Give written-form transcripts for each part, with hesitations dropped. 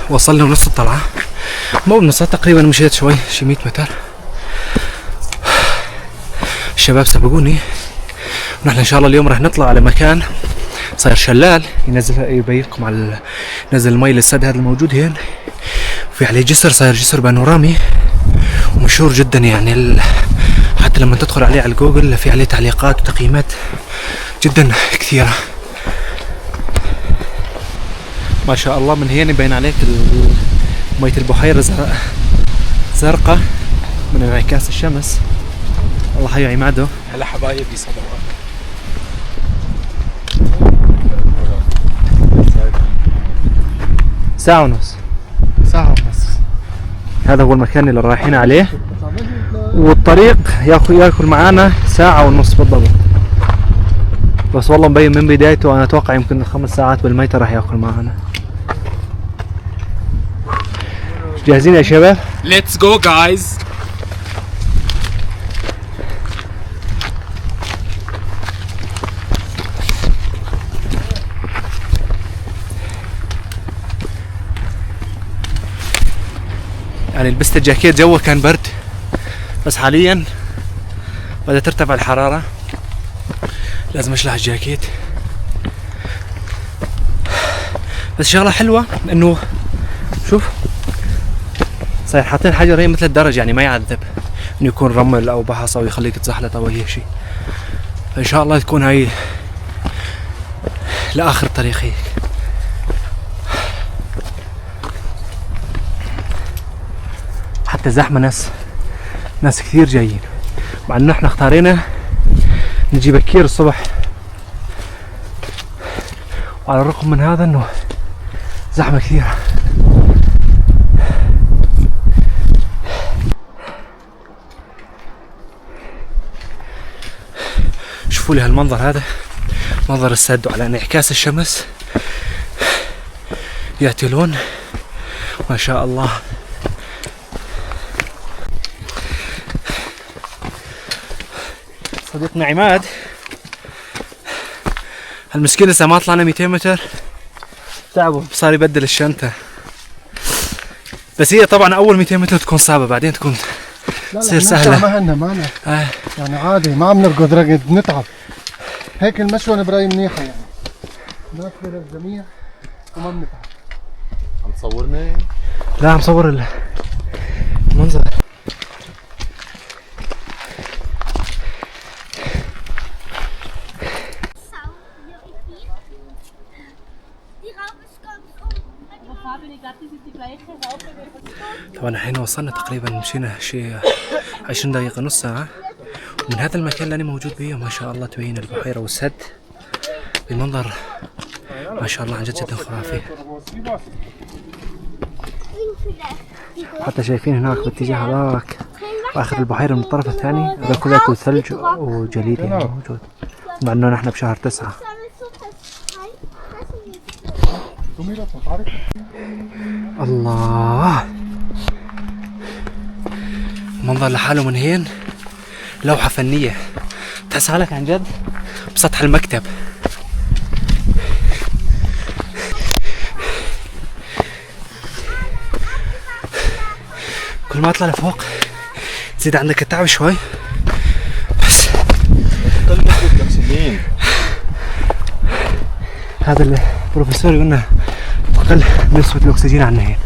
وصلنا نص الطلعة، مو بنص تقريبا، مشيت شوي شي 100 متر. الشباب سبقوني، ونحن ان شاء الله اليوم راح نطلع على مكان صاير شلال ينزل يبينكم على نزل المي للسد هذا الموجود هنا، في عليه جسر صاير جسر بانورامي ومشهور جدا يعني حتى لما تدخل عليه على الجوجل في عليه تعليقات وتقييمات جدا كثيرة ما شاء الله. من هنا يبين عليك مية البحيرة زرقاء من انعكاس الشمس. الله حيو عماده. هلا حبايبي صدقوا ساعة ونص. هذا هو المكان اللي رايحين عليه، والطريق ياكل معانا ساعة ونص بالضبط، بس والله مبين من بدايته انا اتوقع يمكن 5 ساعات بالميتة راح ياكل معانا. جاهزين يا شباب؟ Let's go guys. يعني لبست الجاكيت، جوه كان برد بس حاليا بدأت ترتفع الحرارة، لازم اشلح الجاكيت. بس شغلة حلوة انه شوف صاير حاطين حجر هي مثل الدرج، يعني ما يعذب انه يكون رمل او بحص او يخليك تزحلط او اي شيء. فان شاء الله تكون هاي لاخر الطريق هيك. حتى زحمة ناس كثير جايين، مع انه احنا اختارينا نجي بكير الصبح، وعلى الرغم من هذا انه زحمة كثيرة. شوفوا لي هالمنظر هذا، منظر السد وعلى انعكاس الشمس يعطي لون ما شاء الله. صديقنا عماد المسكين لسه ما طلعنا 200 متر، تعبه صار يبدل الشنطة. بس هي طبعا اول 200 متر تكون صعبة، بعدين تكون تصير سهلة. ما يعني عادي، ما عم نرقد رقد نتعب هيك. المشوة نبراي منيحة يعني، ناكل الجميع وما بنتعب. عم تصورني؟ لا عم صور المنظر. طبعا الحين وصلنا تقريبا، مشينا شيء 20 دقيقة نص ساعة من هذا المكان اللي أنا موجود فيه. ما شاء الله تبين البحيرة والسد بمنظر ما شاء الله عن جد جدا خرافي. حتى شايفين هناك باتجاه هذاك واخر البحيرة من الطرف الثاني، هذا كله ثلج وجليد يعني موجود، مع انه نحن بشهر 9. الله، منظر لحاله من هين لوحة فنية، تحس حالك عن جد بسطح المكتب. كل ما اطلع لفوق تزيد عندك التعب شوي، بس هذا البروفيسور يقولنا أقل نسبة الأكسجين عنا هنا.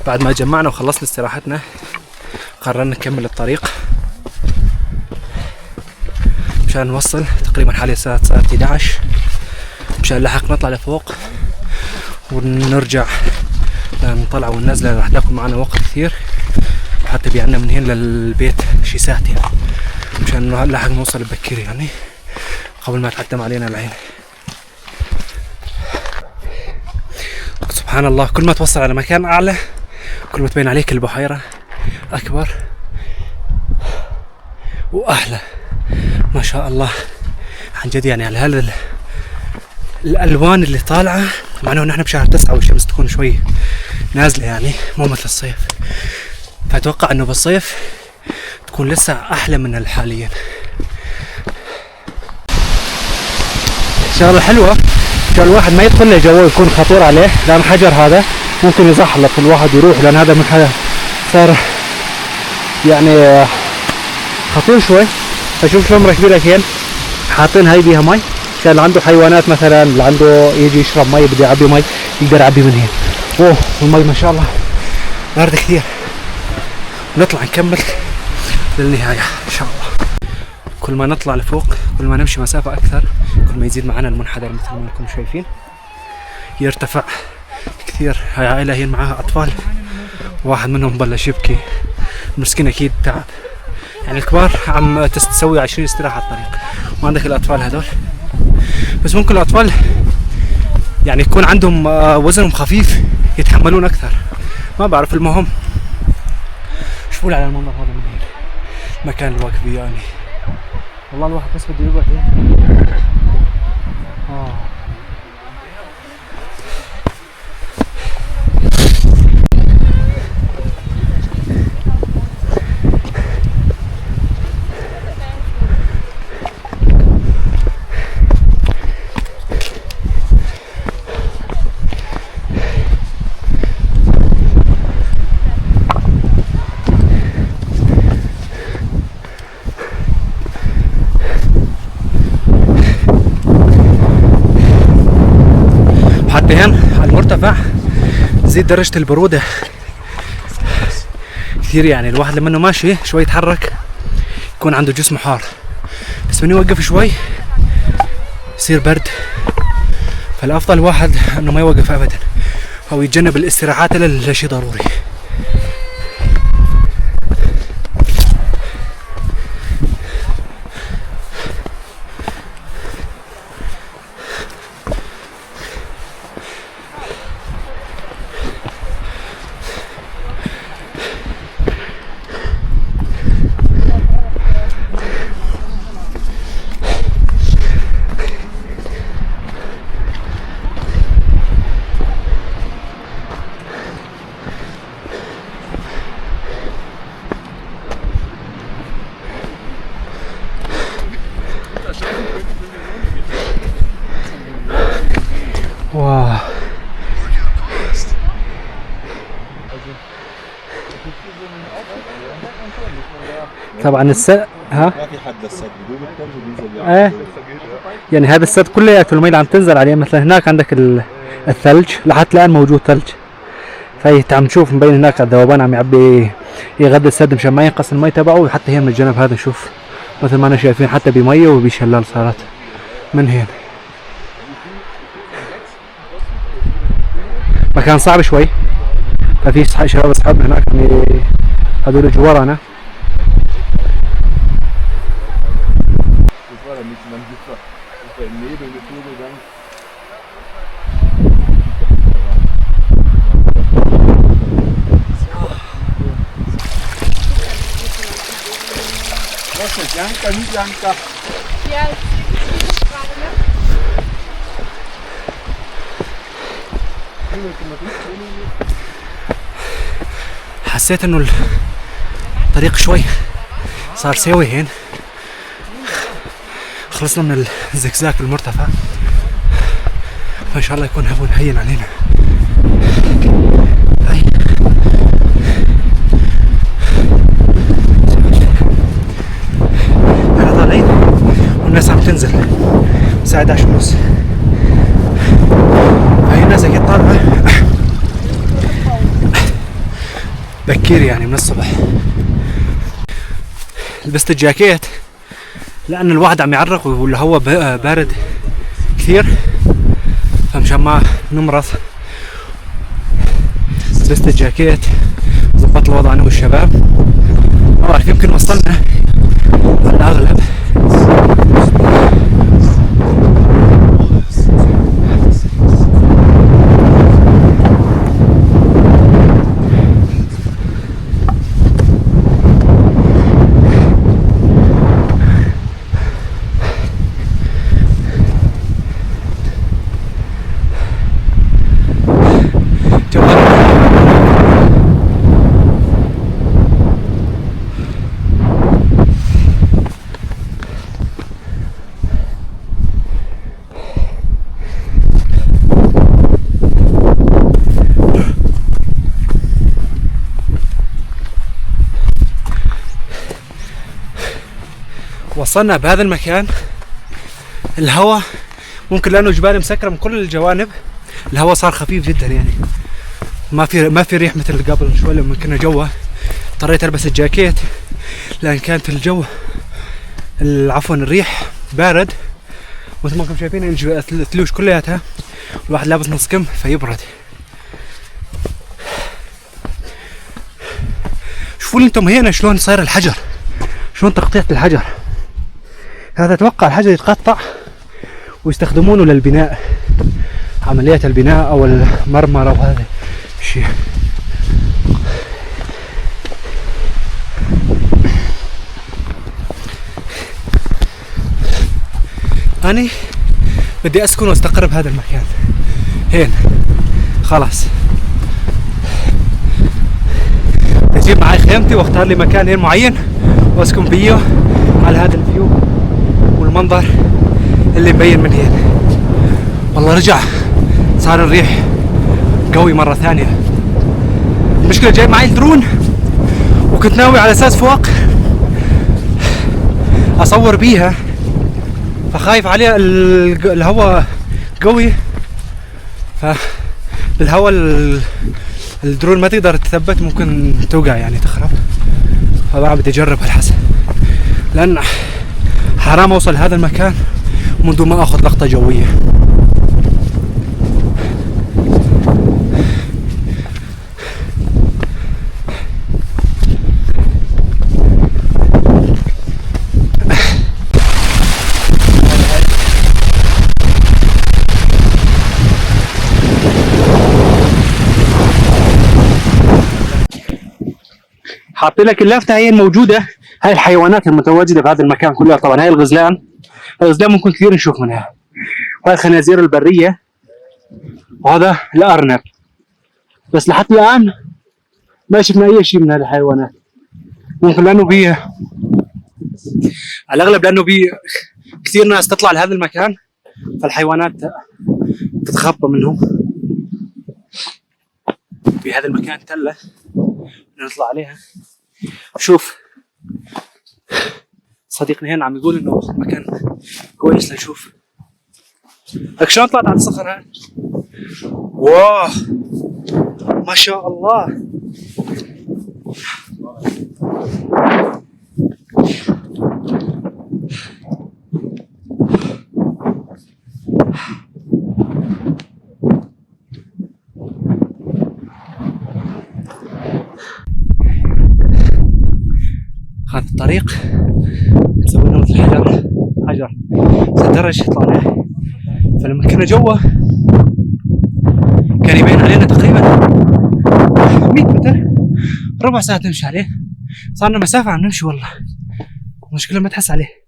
بعد ما جمعنا وخلصنا استراحتنا قررنا نكمل الطريق مشان نوصل. تقريبا حاليا الساعة صارت 11 مشان نلحق نطلع لفوق ونرجع. نطلع والنزلة راح تاخذ معنا وقت كثير، وحتى بيعنا من هنا للبيت شي ساعتين مشان نلحق نوصل بكير يعني قبل ما يتقدم علينا العين. سبحان الله، كل ما توصل على مكان أعلى كل ما تبين عليك البحيرة أكبر وأحلى ما شاء الله عن جد. يعني على هذا الألوان اللي طالعة، مع إنه نحن بشهر 9 والشمس تكون شوي نازلة يعني مو مثل الصيف، اتوقع انه بالصيف تكون لسه احلى من حاليا. شغله حلوه عشان الواحد ما يدخل له جو يكون خطير عليه، لان الحجر هذا ممكن يزحلق الواحد يروح، لان هذا من صار يعني خطير شوي. فشوف شلون مركبين لك هين، حاطين هاي بيها مي عشان اللي عنده حيوانات مثلا، اللي عنده يجي يشرب مي بده يعبي مي يقدر يعبي من هين. اوه المي ما شاء الله بارده كثير. نطلع نكمل للنهايه ان شاء الله. كل ما نطلع لفوق كل ما نمشي مسافه اكثر كل ما يزيد معنا المنحدر مثل ما انكم شايفين يرتفع كثير. هاي عائله هي معاها اطفال، واحد منهم بلش يبكي مسكين اكيد تعب. يعني الكبار عم تسوي 20 استراحه على الطريق، وعندك الاطفال هذول. بس ممكن الاطفال يعني يكون عندهم وزنهم خفيف يتحملون اكثر، ما بعرف. المهم شوفوا على المنظر هذا من هنا، المكان اللي واقف فيه يعني والله الواحد بس بده يقعد هنا. حتى هنا على المرتفع تزيد درجة البرودة كثير، يعني الواحد لما انه ماشي شوي يتحرك يكون عنده جسمه حار، بس من يوقف شوي يصير برد. فالافضل الواحد انه ما يوقف ابدا او يتجنب الاستراحات الا لشيء ضروري. واو طبعا السد ها ما في حد للسد بدون الثلج بينزل يعني هذا السد كلياته المي اللي عم تنزل عليه. مثلا هناك عندك الثلج لحد الان موجود ثلج، فهي عم تشوف مبين هناك الذوبان عم يعبي يغذي السد مشان ما ينقص المي تبعه. وحتى هي من الجنب هذا شوف مثل ما انا شايفين حتى بميه وبشلال صارت من هنا. مكان صعب شوي، ففي شباب اصحابنا هناك هذول اللي ورانا. Janka, niet Janka. Ja, حسيت انه الطريق شوي صار سوي هين. خلصنا من الزقزاق المرتفع، فان شاء الله يكون هون هين علينا. احنا طالعين والناس عم تنزل الساعة 11:30، فهي الناس اكيد طالعة بكير يعني من الصبح. لبست الجاكيت لأن الواحد عم يعرق والهواء بارد كثير، فمشان ما نمرض لبست الجاكيت. ظبط الوضع أنا والشباب. ما بعرف يمكن وصلنا على الأغلب. وصلنا بهذا المكان. الهواء ممكن لانه جبال مسكره من كل الجوانب، الهواء صار خفيف جدا يعني، ما في ريح مثل قبل شوي لما كنا جوا. اضطريت البس الجاكيت لان كانت الجو عفوا الريح بارد، مثل ما انتم شايفين الثلوج كلياتها، الواحد لابس نص كم فيبرد. شوفوا لي انتم هنا شلون صاير الحجر، شلون تقطيع الحجر هذا. اتوقع الحجر يتقطع ويستخدمونه للبناء، عمليات البناء او المرمرة وهذا الشيء. أنا بدي أسكن وأستقر بهذا المكان هين خلاص. أجيب معي خيمتي وأختار لي مكان هين معين وأسكن فيه على هذا الفيو والمنظر اللي مبين من هين. والله رجع صار الريح قوي مرة ثانية. المشكلة جايب معي الدرون وكنت ناوي على أساس فوق أصور بيها، فخايف عليها الهواء قوي، فالهواء الدرون ما تقدر تثبت، ممكن توقع يعني تخرب. فبقى بدي اجرب هالحسن لان حرام اوصل هذا المكان منذ ما اخذ لقطة جوية. حاطين لك اللافتة هي الموجودة، هاي الحيوانات المتواجدة في هذا المكان كلها. طبعا هاي الغزلان ممكن كثير نشوف منها، وهاي الخنازير البرية، وهذا الأرنب. بس لحد الآن ما شفنا أي شيء من هذه الحيوانات. ممكن لأنه على الأغلب لأنه كثير ناس تطلع لهذا المكان، فالحيوانات تتخبى منهم. بهذا المكان تلة نطلع عليها. شوف صديقنا هنا عم يقول انه مكان كويس لنشوف. لك شلون طلعت على الصخر هاي؟ واو ما شاء الله. هذا الطريق نسوي له مثل حجر درج طالع. فلما كنا جوا كان يبين علينا تقريبا 100 متر، ربع ساعة نمشي عليه. صارنا مسافة عم نمشي والله، المشكلة ما تحس عليه.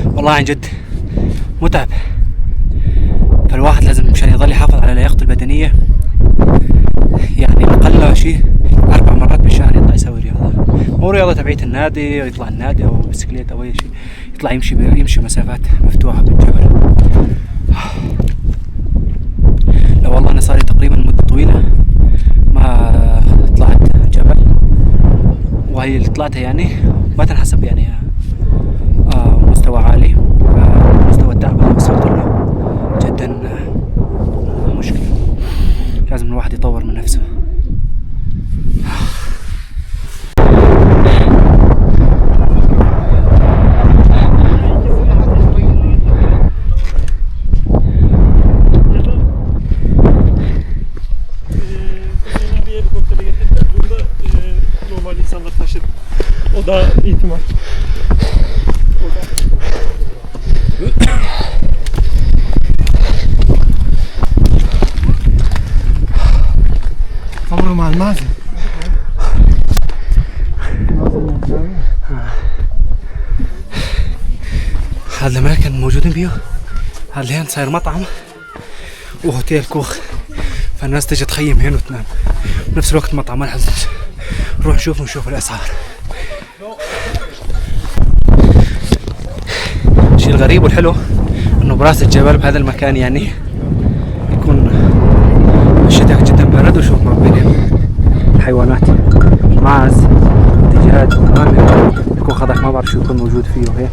والله عن جد متعب، فالواحد لازم مشان يظل يحافظ على لياقته البدنية يعني أقل شيء 4 مرات بالشهر يطلع يسوي رياضة. مو رياضة تبعية النادي، يطلع النادي أو بسكليت أو أي شيء، يطلع يمشي مسافات مفتوحة بالجبل. لا والله أنا صار لي تقريبا مدة طويلة ما طلعت جبل، وهي اللي طلعتها يعني ما تنحسب يعني مستوى عالي. مستوى التعب اللي وصلت له جدا مشكلة، لازم الواحد يطور من نفسه. Normal insanlar taşır. O da ihtimal. عمره مع المعزة. هذا المكان موجودين بيه، هذا الهين صاير مطعم وهوتيل كوخ فالناس تجي تخيم هنا وتنام بنفس الوقت مطعم الحزز. نروح نشوف الأسعار. الشيء الغريب والحلو انه براس الجبل بهذا المكان يعني يكون الشتاء جدا بارد، وشوف ما بين الحيوانات معز دجاج غامق يكون خضك ما بعرف شو يكون موجود فيه وهيك.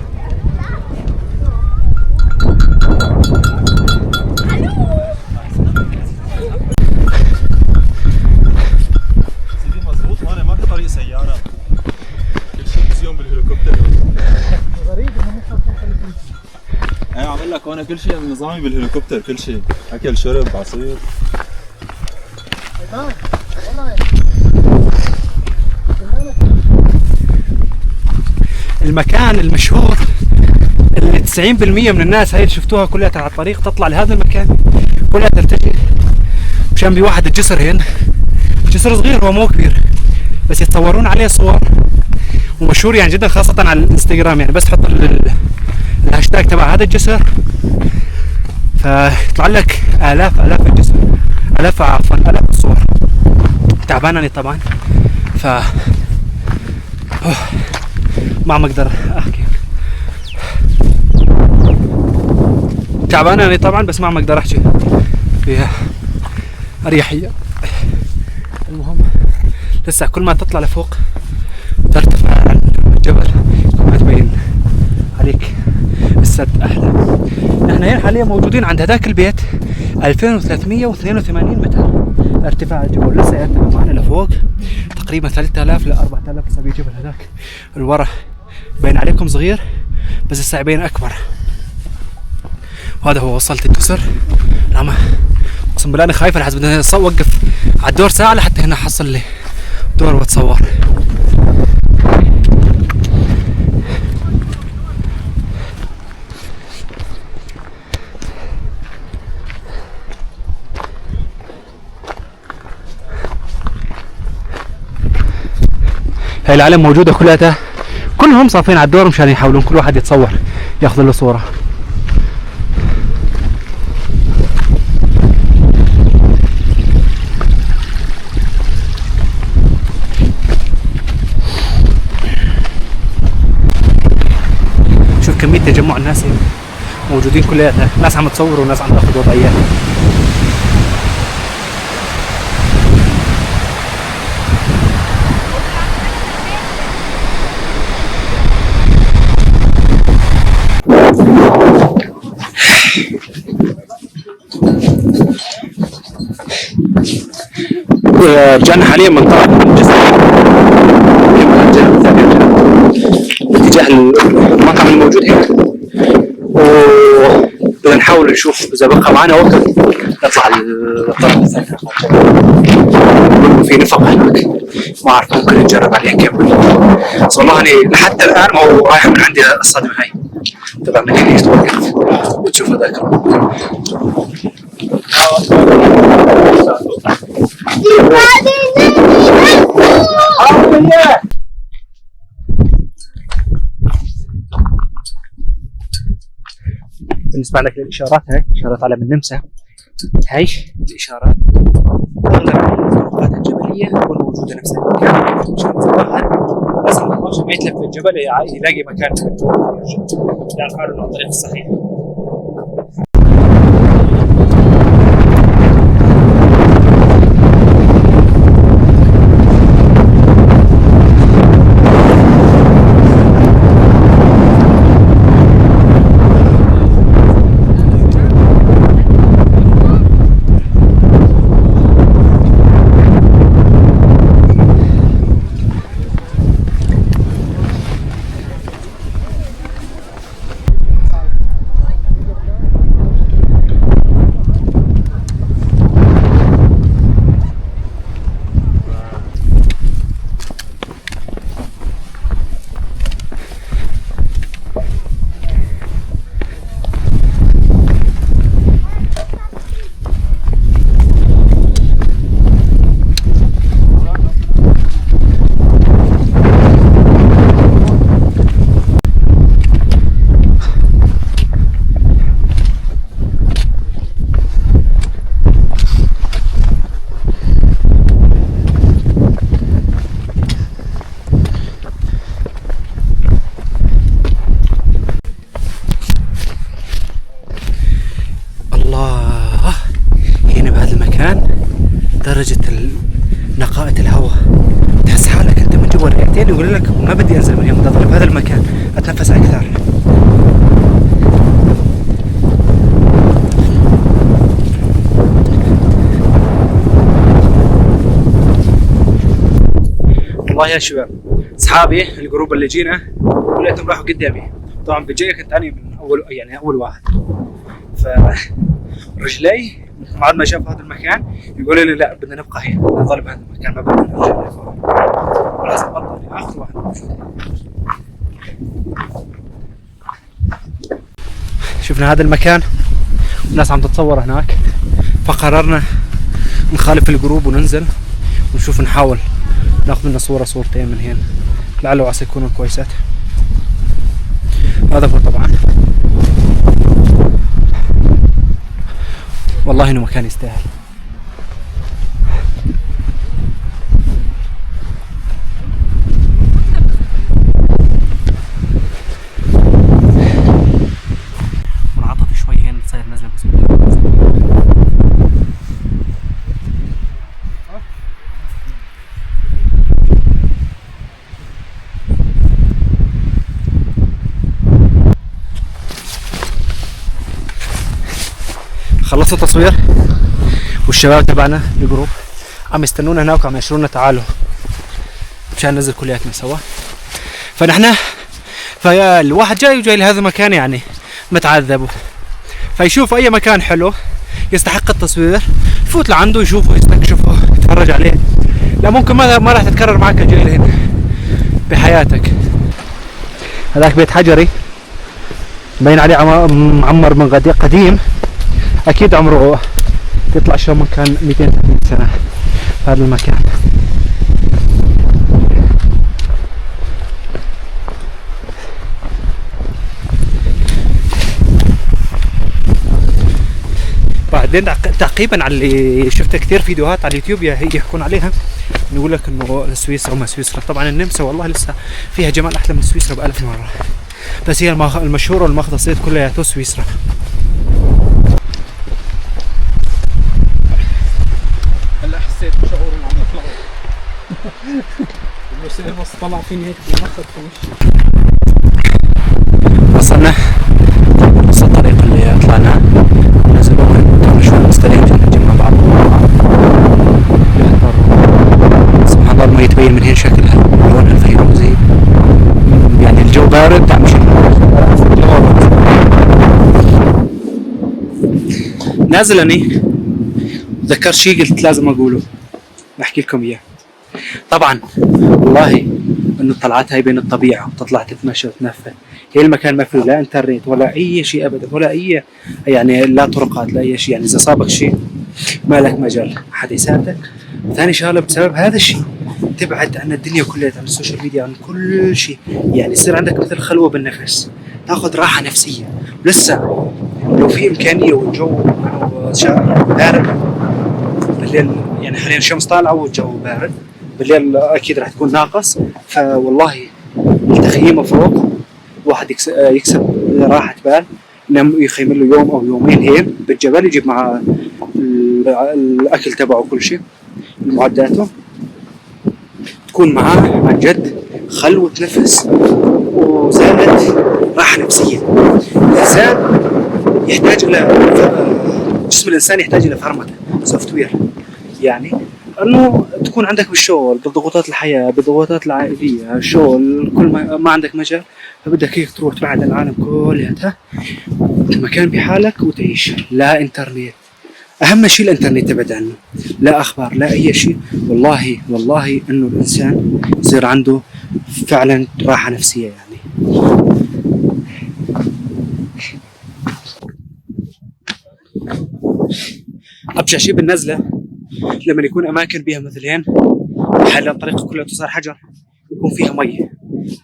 سيدي مزبوط، وانا ما في طريق سيارة، كل شيء بزيهم بالهليكوبتر. غريب انه مش عارفين. ايه عم اقول لك هون كل شيء نظامي بالهليكوبتر، كل شيء اكل شرب عصير. المكان المشهور اللي 90% من الناس هاي اللي شفتوها كلها على الطريق تطلع لهذا المكان كلها تلتجي مشان بواحد الجسر هنا، جسر صغير هو مو كبير بس يتصورون عليه صور ومشهور يعني جدا خاصة على الانستغرام. يعني بس تحط الهاشتاج تبع هذا الجسر فيطلع لك آلاف الجسر، آلاف الصور. تعبانني طبعا ف ما عم اقدر احكي. تعبانني طبعا بس ما عم اقدر احكي بأريحية. المهم لسه كل ما تطلع لفوق ترتفع عن الجبل كل ما تبين عليك السد احلى. نحن هنا حاليا موجودين عند هذاك البيت 2382 متر ارتفاع الجبل. لسه يرتفع معنا لفوق تقريبا 3000 ل 4000 حسب الجبل هذاك الورا باين عليكم صغير بس الساعة باين اكبر. وهذا هو وصلت الجسر. نعم اقسم بالله انا خايف، انا حاسس بدي اوقف على الدور ساعة لحتى هنا احصل لي دور واتصور. هاي العالم موجودة كلها كلهم صافين على الدور مشان يحاولون كل واحد يتصور ياخذ له صورة. شوف كمية تجمع الناس موجودين كلياتها، ناس عم تصور وناس عم تاخذ وضعيات. رجعنا حاليا من طرف الجسر باتجاه المطعم الموجود هنا، وبدنا نحاول نشوف اذا بقى معنا وقت نطلع للطرف الثاني. في نفق هناك ما اعرف ممكن نجرب عليه نكمل، بس والله اني لحتى الان ما هو رايح من عندي الصدمه هاي تبع مكان توقف وتشوف هذاك. بالنسبة لك للإشارات هاي إشارات علم النمسا، هاي الإشارات أغلب الطرقات الجبلية تكون موجودة نفس المكان مشان الواحد بس عشان ما يتلف في الجبل يلاقي مكان يعرف حاله إنه الطريق الصحيح. الله، هنا بهذا المكان درجة نقاءة الهواء تحس حالك انت من جوا رئتين يقول لك ما بدي انزل من هنا، بدي اضل بهذا المكان اتنفس اكثر. والله يا شباب اصحابي الجروب اللي جينا كلياتهم راحوا قدامي، طبعا بجاي كنت اني من اول واحد، فرجلي بعد ما شاف هذا المكان يقولوا لي لا بدنا نبقى هنا، نظل بهذا المكان ما بدنا نرجع لفوق، ولازم نبطل اخر واحد موجود. شفنا هذا المكان والناس عم تتصور هناك، فقررنا نخالف الجروب وننزل ونشوف، نحاول ناخذ لنا صورتين من هنا لعله عسى يكونوا كويسات. هذا هو طبعا والله انه مكان يستاهل. منعطف شوي هنا تصير نزله بس خلصنا تصوير والشباب تبعنا الجروب عم يستنونا هناك وعم يشرونا تعالوا مشان ننزل كلياتنا سوا. فالواحد جاي لهذا المكان يعني متعذب، فيشوف اي مكان حلو يستحق التصوير يفوت لعنده يشوفه يستكشفه يتفرج عليه. لا ممكن ما راح تتكرر معك الجاي لهنا بحياتك. هذاك بيت حجري باين عليه معمر من قديم، اكيد عمره يطلع شو من كان 200 سنة هذا المكان. بعدين تعقيبا على اللي شفت كثير فيديوهات على اليوتيوب يحكون عليها، يقول لك انه سويسرا وما سويسرا. طبعا النمسا والله لسه فيها جمال احلى من سويسرا ب1000 مرة، بس هي المشهورة والماخذة الصيد كلياته سويسرا. هلا حسيت بشعور انه عم يطلعوا بس طلع فيني هيك بنخط في وشي. وصلنا نص الطريق اللي طلعناه، نزلوا كنا شوي مستريحين عشان نجمع بعض. سبحان الله المي تبين من هنا شكلها لونها الفيروزي، يعني الجو بارد عم يشيل نازلني. ذكرت شيء قلت لازم اقوله بحكي لكم اياه. طبعا والله انه الطلعات هاي بين الطبيعه وتطلع تتمشى وتنفس، هي المكان ما فيه لا انترنت ولا اي شيء ابدا، ولا اي يعني لا طرقات لا اي شيء، يعني اذا صابك شيء ما لك مجال حد يساعدك. ثاني شغله بسبب هذا الشيء تبعد عن الدنيا كلها، عن السوشيال ميديا، عن كل شيء، يعني يصير عندك مثل خلوه بالنفس، تاخذ راحه نفسيه. ولسه لو في امكانيه والجو بارد بالليل، يعني حاليا الشمس طالعه والجو بارد، بالليل اكيد راح تكون ناقص، فوالله التخييمه فوق الواحد يكسب راحه بال، يخيم له يوم او يومين هيك بالجبل، يجيب مع الاكل تبعه وكل شيء معداته، تكون معاه عن جد خلوة نفس وزادت راحة نفسية. الإنسان يحتاج إلى جسم الإنسان يحتاج إلى فرمته سوفت وير، يعني انه تكون عندك بالشغل بضغوطات الحياه بضغوطات العائليه الشغل كل ما عندك مجال، فبدك هيك تروح تبعد عن العالم كلها مكان بحالك وتعيش. لا انترنت، اهم شيء الانترنت تبعد عنه، لا اخبار لا اي شيء. والله انه الانسان يصير عنده فعلا راحه نفسيه. يعني ابشع شيء بالنزله لما يكون اماكن بها مثلين حال الطريق كلها صار حجر، يكون فيها مي.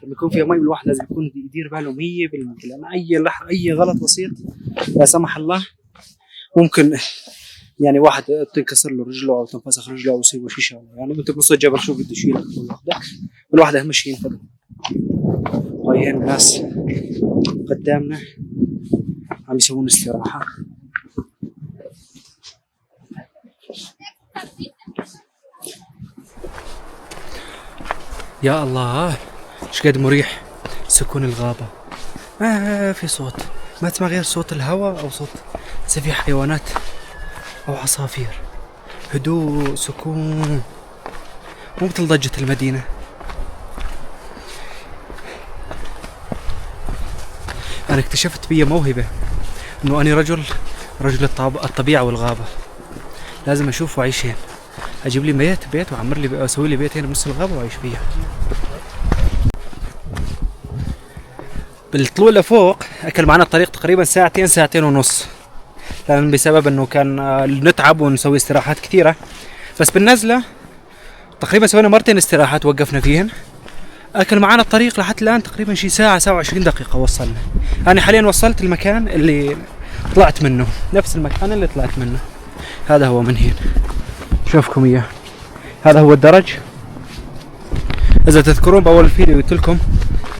لما يكون فيها مي الواحد لازم يكون يدير باله 100%، لان اي غلط بسيط لا سمح الله ممكن يعني واحد تنكسر له رجله او تنفسخ رجله او يصيبه شيء شغله. يعني انت بنص الجبل شو بده يشيلك وياخذك، والواحد اهم شيء ينفذ. وهي الناس قدامنا عم يسوون استراحه، يا الله ايش قد مريح سكون الغابة. ما في صوت، ما تسمع غير صوت الهواء او صوت سفيح حيوانات او عصافير. هدوء سكون، مو مثل ضجة المدينة. انا اكتشفت بي موهبة انه اني رجل الطبيعة والغابة. لازم اشوف واعيش هنا، اجيب لي بيت واعمر لي اسوي لي بيت هنا بنص الغابة واعيش فيها. بالطلوع لفوق اكل معنا الطريق تقريبا ساعتين ونص، لان بسبب انه كان نتعب ونسوي استراحات كثيرة. بس بالنزلة تقريبا سوينا مرتين استراحات وقفنا فيهن. اكل معنا الطريق لحد الان تقريبا شي ساعة و20 دقيقة وصلنا. انا حاليا وصلت المكان اللي طلعت منه، نفس المكان اللي طلعت منه. هذا هو من هنا، شوفكم اياه. هذا هو الدرج. اذا تذكرون باول فيديو قلت لكم